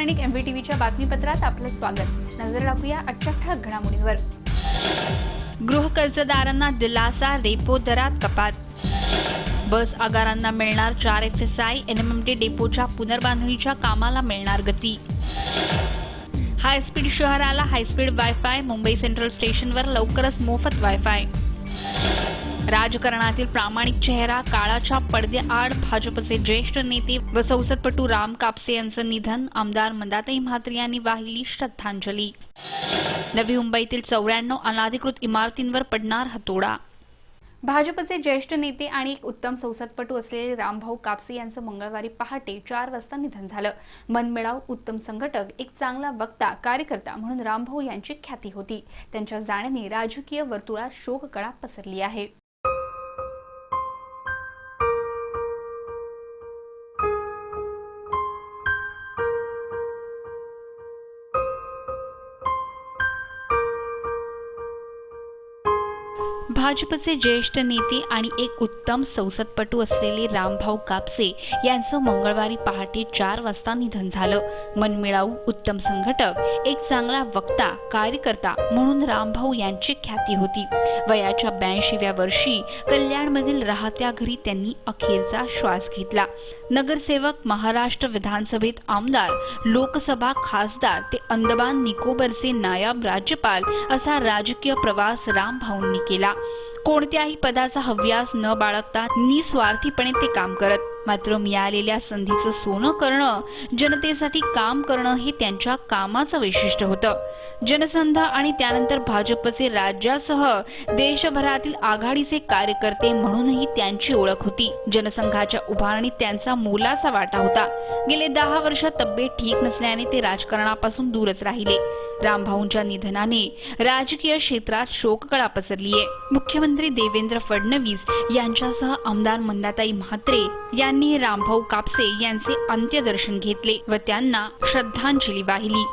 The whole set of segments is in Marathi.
दैनिक MVTVच्या बातमीपत्रात आपलं स्वागत। नजर टाकूया आजच्या ठळक घडामोडींवर। गृह कर्जदारांना दिलासा, रेपो दरात कपात। बस आगारांना मिळणार 4 FSI, NMMT डेपोच्या पुनर्बांधणीच्या कामाला मिळणार गती। हायस्पीड शहराला हायस्पीड वायफाय, मुंबई सेंट्रल स्टेशनवर लवकरच मोफत वायफाय। राजकारणातील प्रामाणिक चेहरा, काळाच्या पडद्याआड भाजपचे ज्येष्ठ नेते व संसदपटू राम कापसे यांचं निधन, आमदार मंदाताई म्हात्रे यांनी वाहिली श्रद्धांजली। नवी मुंबईतील 94 अनधिकृत इमारतींवर पडणार हतोडा। भाजपचे ज्येष्ठ नेते आणि एक उत्तम संसदपटू असलेले रामभाऊ कापसे यांचं मंगळवारी पहाटे 4 वाजता निधन झालं। मनमिळावू, उत्तम संघटक, एक चांगला वक्ता, कार्यकर्ता म्हणून रामभाऊ यांची ख्याती होती। त्यांच्या जाण्याने राजकीय वर्तुळात शोककळा पसरली आहे। भाजपचे ज्येष्ठ नेते आणि एक उत्तम संसदपटू असलेले रामभाऊ कापसे यांचं मंगळवारी पहाटे 4 वाजता निधन झालं। मनमिळावू, उत्तम संघटक, एक चांगला वक्ता, कार्यकर्ता म्हणून रामभाऊ यांची ख्याती होती। वयाच्या 82व्या वर्षी कल्याणमधील राहत्या घरी त्यांनी अखेरचा श्वास घेतला। नगरसेवक, महाराष्ट्र विधानसभेत आमदार, लोकसभा खासदार ते अंदमान निकोबारचे नायब राज्यपाल असा राजकीय प्रवास रामभाऊंनी केला। कोणत्याही पदाचा हव्यास न बाळगता निस्वार्थीपणे ते काम करत। मात्र मिळालेल्या संधीचं सोनं करणं, जनतेसाठी काम करणं हे त्यांच्या कामाचं वैशिष्ट्य होतं। जनसंघ आणि त्यानंतर भाजपचे राज्यासह देशभरातील आघाडीचे कार्यकर्ते म्हणूनही त्यांची ओळख होती। जनसंघाच्या उभारणीत त्यांचा मोलाचा वाटा होता। गेले 10 वर्ष तब्येत ठीक नसल्याने ते राजकारणापासून दूरच राहिले। रामभाऊंच्या निधनाने राजकीय क्षेत्रात शोककळा पसरलीये। मुख्यमंत्री देवेंद्र फडणवीस यांच्यासह आमदार मंदाताई म्हात्रे यांनी रामभाऊ कापसे यांचे अंत्यदर्शन घेतले व त्यांना श्रद्धांजली वाहिली।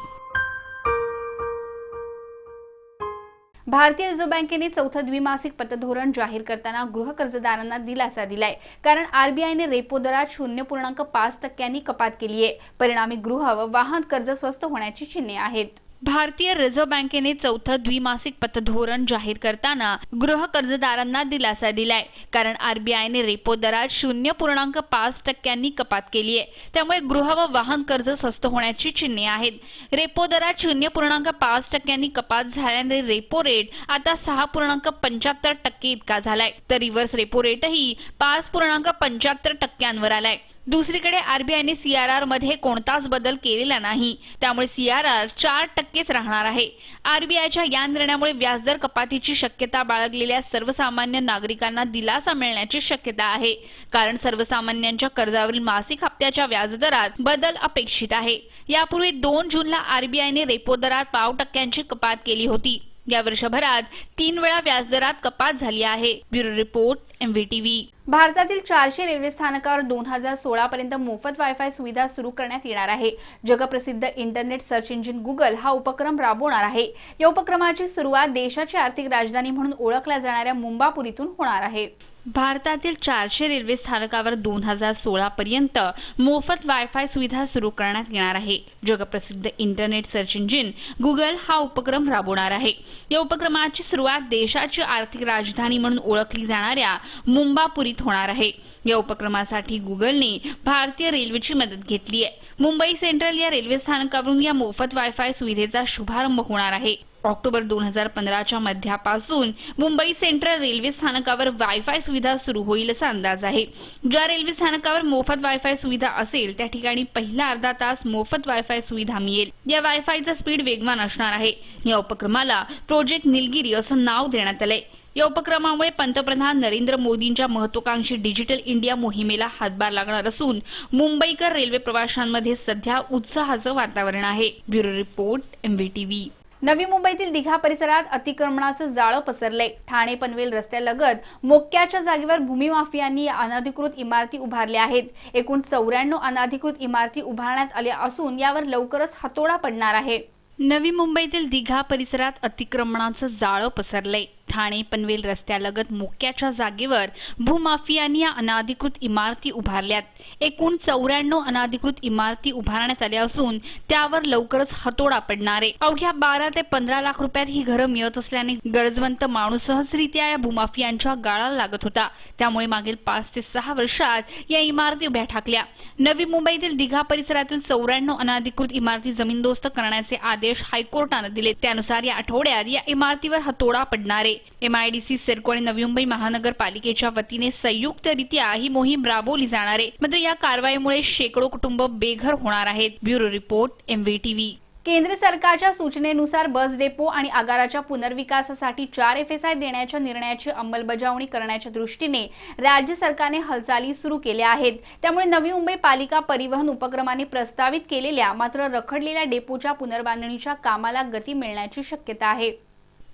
भारतीय रिझर्व्ह बँकेने चौथं द्विमासिक पतधोरण जाहीर करताना गृह कर्जदारांना दिलासा दिलाय। कारण RBIने रेपो दरात 0.5% कपात केली आहे। परिणामी गृह व वाहन कर्ज स्वस्त होण्याची चिन्हे आहेत। भारतीय रिझर्व्ह बँकेने चौथं द्विमासिक पतधोरण जाहीर करताना गृह कर्जदारांना दिलासा दिलाय। कारण RBIने रेपो दरात 0.5% कपात केली आहे। त्यामुळे गृह व वाहन कर्ज स्वस्त होण्याची चिन्हे आहेत। रेपो दरात 0.5% कपात झाल्याने रेपो रेट आता 6.75% इतका झालाय। तर रिव्हर्स रेपो रेटही 5.75% आलाय। दुसरीकडे RBIने CRR मध्ये कोणताच बदल केलेला नाही, त्यामुळे CRR 4%च राहणार आहे। RBIच्या या निर्णयामुळे व्याजदर कपातीची शक्यता बाळगलेल्या सर्वसामान्य नागरिकांना दिलासा मिळण्याची शक्यता आहे। कारण सर्वसामान्यांच्या कर्जावरील मासिक हप्त्याच्या व्याजदरात बदल अपेक्षित आहे। यापूर्वी 2 जूनला RBIने रेपो दरात 0.5% कपात केली होती। या वर्षभरात 3 वेळा व्याजदरात कपात झाली आहे। Bureau report, MVTV। भारतातील 400 रेल्वे स्थानकावर 2016 पर्यंत मोफत वायफाय सुविधा सुरू करण्यात येणार आहे। जगप्रसिद्ध इंटरनेट सर्च इंजिन गुगल हा उपक्रम राबवणार आहे। या उपक्रमाची सुरुवात देशाची आर्थिक राजधानी म्हणून ओळखल्या जाणाऱ्या मुंबापुरीतून होणार आहे। भारतातील 400 रेल्वे स्थानकावर 2016 पर्यंत मोफत वायफाय सुविधा सुरू करण्यात येणार आहे। जगप्रसिद्ध इंटरनेट सर्च इंजिन गुगल हा उपक्रम राबवणार आहे। या उपक्रमाची सुरुवात देशाची आर्थिक राजधानी म्हणून ओळखली जाणाऱ्या मुंबापुरीत होणार आहे। या उपक्रमासाठी गुगलने भारतीय रेल्वेची मदत घेतली आहे। मुंबई सेंट्रल या रेल्वे स्थानकावरून या मोफत वायफाय सुविधेचा शुभारंभ होणार आहे। ऑक्टोबर 2015च्या मध्यापासून मुंबई सेंट्रल रेल्वे स्थानकावर वायफाय सुविधा सुरू होईल असा अंदाज आहे। ज्या रेल्वे स्थानकावर मोफत वायफाय सुविधा असेल त्या ठिकाणी पहिला अर्धा तास मोफत वायफाय सुविधा मिळेल। या वायफायचा स्पीड वेगवान असणार आहे। या उपक्रमाला प्रोजेक्ट निलगिरी असं नाव देण्यात आलंय। या उपक्रमामुळे पंतप्रधान नरेंद्र मोदींच्या महत्त्वाकांक्षी डिजिटल इंडिया मोहिमेला हातभार लागणार असून मुंबईकर रेल्वे प्रवाशांमध्ये सध्या उत्साहाचं वातावरण आहे। Bureau report, MVTV। नवी मुंबईतील दिघा परिसरात अतिक्रमणाचं जाळं पसरलंय। ठाणे पनवेल रस्त्यालगत मोक्याच्या जागेवर भूमी माफियांनी अनधिकृत इमारती उभारल्या आहेत। एकूण 94 अनधिकृत इमारती उभारण्यात आल्या असून यावर लवकरच हतोडा पडणार आहे। नवी मुंबईतील दिघा परिसरात अतिक्रमणाचं जाळं पसरलंय। ठाणे पनवेल रस्त्यालगत मोक्याच्या जागेवर भूमाफियांनी या अनधिकृत इमारती उभारल्यात. एकूण 94 अनधिकृत इमारती उभारण्यात आल्या असून त्यावर लवकरच हतोडा पडणार आहे. अवघ्या 12 ते 15 लाख रुपयात ही घरं मिळत असल्याने गरजवंत माणूस सहजरित्या या भूमाफियांच्या गाळाला लागत होता. त्यामुळे मागील 5 ते 6 वर्षात या इमारती उभ्या ठाकल्या. नवी मुंबईतील दिघा परिसरातील 94 अनधिकृत इमारती जमीनदोस्त करण्याचे आदेश हायकोर्टाने दिले. त्यानुसार या आठवड्यात या इमारतीवर हतोडा पडणार आहे. MIDC, सिडको आणि नवी मुंबई महानगरपालिकेच्या वतीने संयुक्तरित्या ही मोहीम राबवली जाणार आहे. मात्र या कारवाईमुळे शेकडो कुटुंब बेघर होणार आहेत. Bureau report, MVTV. केंद्र सरकारच्या सूचनेनुसार बस डेपो आणि आगाराच्या पुनर्विकासासाठी 4 FSI देण्याच्या निर्णयाची अंमलबजावणी करण्याच्या दृष्टीने राज्य सरकारने हालचाली सुरू केल्या आहेत. त्यामुळे नवी मुंबई पालिका परिवहन उपक्रमाने प्रस्तावित केलेल्या मात्र रखडलेल्या डेपोच्या पुनर्बांधणीच्या कामाला गती मिळण्याची शक्यता आहे.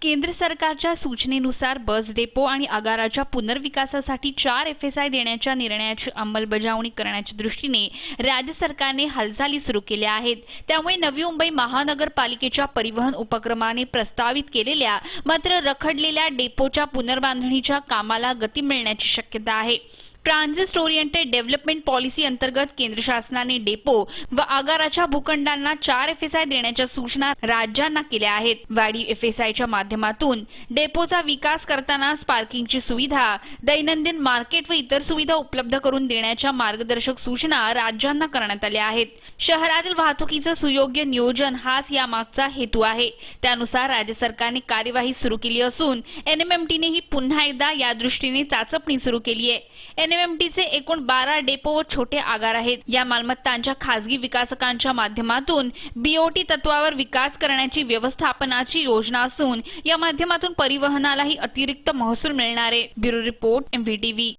केंद्र सरकारच्या सूचनेनुसार बस डेपो आणि आगाराच्या पुनर्विकासासाठी 4 FSI देण्याच्या निर्णयाची अंमलबजावणी करण्याच्या दृष्टीने राज्य सरकारने हालचाली सुरू केल्या आहेत. त्यामुळे नवी मुंबई महानगरपालिकेच्या परिवहन उपक्रमाने प्रस्तावित केलेल्या मात्र रखडलेल्या डेपोच्या पुनर्बांधणीच्या कामाला गती मिळण्याची शक्यता आहे. ट्रान्झिट ओरिएंटेड डेव्हलपमेंट पॉलिसी अंतर्गत केंद्र शासनाने डेपो व आगाराच्या भूखंडांना 4 FSI देण्याच्या सूचना राज्यांना केल्या आहेत. वाढीव FSIच्या माध्यमातून डेपोचा विकास करताना पार्किंगची सुविधा, दैनंदिन मार्केट व इतर सुविधा उपलब्ध करून देण्याच्या मार्गदर्शक सूचना राज्यांना करण्यात आल्या आहेत. शहरातील वाहतुकीचं सुयोग्य नियोजन हाच यामागचा हेतू आहे. त्यानुसार राज्य सरकारने कार्यवाही सुरू केली असून NMMTनेही पुन्हा एकदा या दृष्टीने चाचपणी सुरू केली आहे. NMMTचे एकूण 12 डेपो व छोटे आगार आहेत. या मालमत्तांच्या खासगी विकासकांच्या माध्यमातून BOT तत्वावर विकास करण्याची व्यवस्थापनाची योजना असून या माध्यमातून परिवहनालाही अतिरिक्त महसूल मिळणार आहे. Bureau report, MVTV.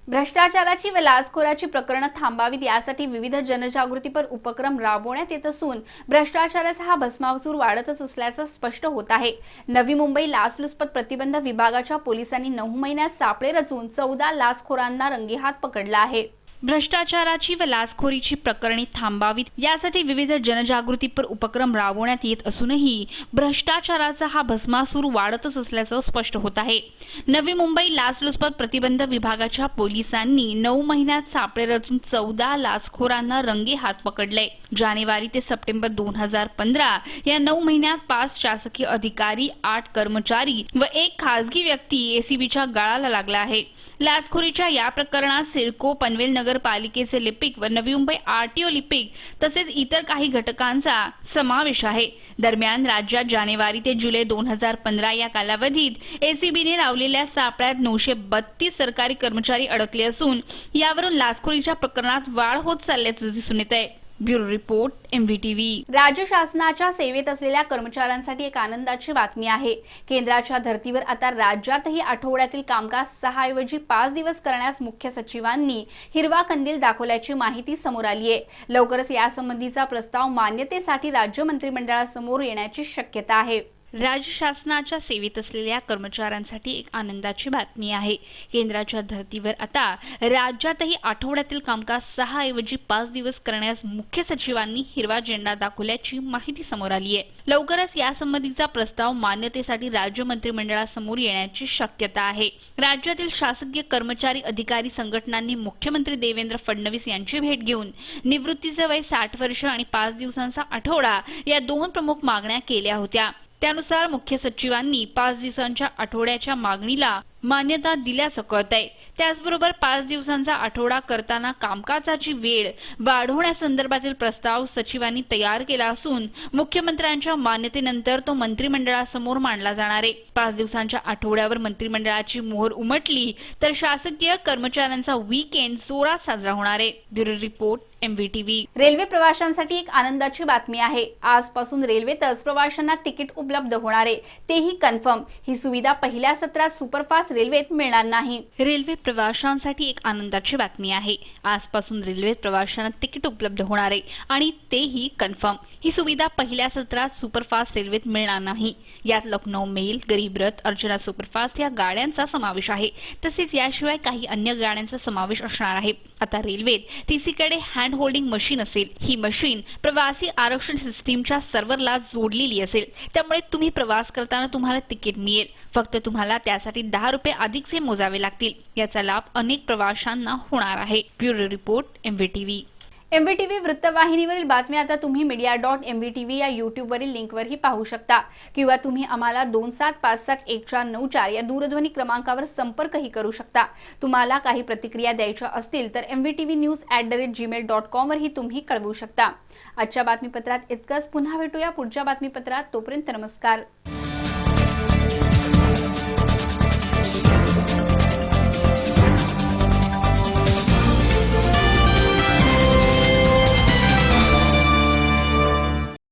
भ्रष्टाचाराची व लाचखोराची प्रकरणे थांबावीत यासाठी विविध जनजागृतीपर उपक्रम राबवण्यात येत असून भ्रष्टाचाराचा हा भस्मासूर वाढतच असल्याचं स्पष्ट होत आहे. नवी मुंबई लाचलुचपत प्रतिबंध विभागाच्या पोलिसांनी 9 महिन्यात सापळे रचून 14 लाचखोरांना रंगेहात पकडला आहे. भ्रष्टाचाराची व लाचखोरीची प्रकरणे थांबावीत यासाठी विविध जनजागृतीपर उपक्रम राबवण्यात येत असूनही भ्रष्टाचाराचा हा भस्मासूर वाढतच असल्याचं स्पष्ट होत आहे. नवी मुंबई लाचलुचपत प्रतिबंध विभागाच्या पोलिसांनी 9 महिन्यात सापळे रचून 14 लाचखोरांना रंगेहात पकडले. जानेवारी ते सप्टेंबर 2015 या 9 महिन्यात 5 शासकीय अधिकारी, 8 कर्मचारी व 1 खासगी व्यक्ती ACBच्या गाळाला लागला आहे. लाचखोरीच्या या प्रकरणात सिडको, पनवेल नगरपालिकेचे लिपिक व नवी मुंबई RTO लिपिक तसेच इतर काही घटकांचा समावेश आहे. दरम्यान राज्यात जानेवारी ते जुलै 2015 या कालावधीत ACBने लावलेल्या सापळ्यात 932 सरकारी कर्मचारी अडकले असून यावरून लाचखोरीच्या प्रकरणात वाढ होत चालल्याचे दिसून येत आहे. Bureau report, MVTV. राज्य शासनाच्या सेवेत असलेल्या कर्मचाऱ्यांसाठी एक आनंदाची बातमी आहे. केंद्राच्या धर्तीवर आता राज्यातही आठवड्यातील कामकाज 6 ऐवजी 5 दिवस करण्यास मुख्य सचिवांनी हिरवा कंदील दाखवल्याची माहिती समोर आली आहे. लवकरच यासंबंधीचा प्रस्ताव मान्यतेसाठी राज्य मंत्रिमंडळासमोर येण्याची शक्यता आहे. राज्य शासनाच्या सेवेत असलेल्या कर्मचाऱ्यांसाठी एक आनंदाची बातमी आहे. केंद्राच्या धर्तीवर आता राज्यातही आठवड्यातील कामकाज 6 ऐवजी 5 दिवस करण्यास मुख्य सचिवांनी हिरवा झेंडा दाखवल्याची माहिती समोर आली आहे. लवकरच यासंबंधीचा प्रस्ताव मान्यतेसाठी राज्य मंत्रिमंडळासमोर येण्याची शक्यता आहे. राज्यातील शासकीय कर्मचारी अधिकारी संघटनांनी मुख्यमंत्री देवेंद्र फडणवीस यांची भेट घेऊन निवृत्तीचे वय 60 वर्ष आणि 5 दिवसांचा आठवडा या 2 प्रमुख मागण्या केल्या होत्या. त्यानुसार मुख्य सचिवांनी 5 दिवसांच्या आठवड्याच्या मागणीला मान्यता दिल्याचं कळतंय. त्याचबरोबर 5 दिवसांचा आठवडा करताना कामकाजाची वेळ वाढवण्यासंदर्भातील प्रस्ताव सचिवांनी तयार केला असून मुख्यमंत्र्यांच्या मान्यतेनंतर तो मंत्रिमंडळासमोर मांडला जाणार आहे. 5 दिवसांच्या आठवड्यावर मंत्रिमंडळाची मोहर उमटली तर शासकीय कर्मचाऱ्यांचा वीकेंड जोरात साजरा होणार आहे. Bureau report, MVTV. रेल्वे प्रवाशांसाठी एक आनंदाची बातमी आहे. आजपासून रेल्वेतच प्रवाशांना तिकीट उपलब्ध होणार आहे, तेही कन्फर्म. ही सुविधा पहिल्या सत्रात सुपरफास्ट रेल्वेत मिळणार नाही. रेल्वे प्रवाशांसाठी एक आनंदाची बातमी आहे. आजपासून रेल्वेत प्रवाशांना तिकीट उपलब्ध होणार आहे आणि तेही कन्फर्म. ही सुविधा पहिल्या सत्रात सुपरफास्ट रेल्वेत मिळणार नाही. यात लखनौ मेल, गरीब रथ, अर्चना सुपरफास्ट या गाड्यांचा समावेश आहे. तसेच याशिवाय काही अन्य गाड्यांचा समावेश असणार आहे. आता रेल्वेत TC कडे हँड होल्डिंग मशीन असेल. ही मशीन प्रवासी आरक्षण सिस्टीमच्या सर्व्हरला जोडलेली असेल. त्यामुळे तुम्ही प्रवास करताना तुम्हाला तिकीट मिळेल. फक्त तुम्हाला त्यासाठी 10 रुपये अधिकचे मोजावे लागतील. याचा लाभ अनेक प्रवाशांना होणार आहे. Bureau report, MVTV. MVTV वृत्तवाहिनीवरील बातम्या आता तुम्ही media.mvtv या यूट्यूबवरील लिंकवरही पाहू शकता किंवा तुम्ही आम्हाला 27571494 या दूरध्वनी क्रमांकावर संपर्कही करू शकता. तुम्हाला काही प्रतिक्रिया द्यायच्या असतील तर mvtvnews@gmail.com वरही तुम्ही कळवू शकता. आजच्या बातमीपत्रात इतकंच. पुन्हा भेटूया पुढच्या बातमीपत्रात. तोपर्यंत नमस्कार.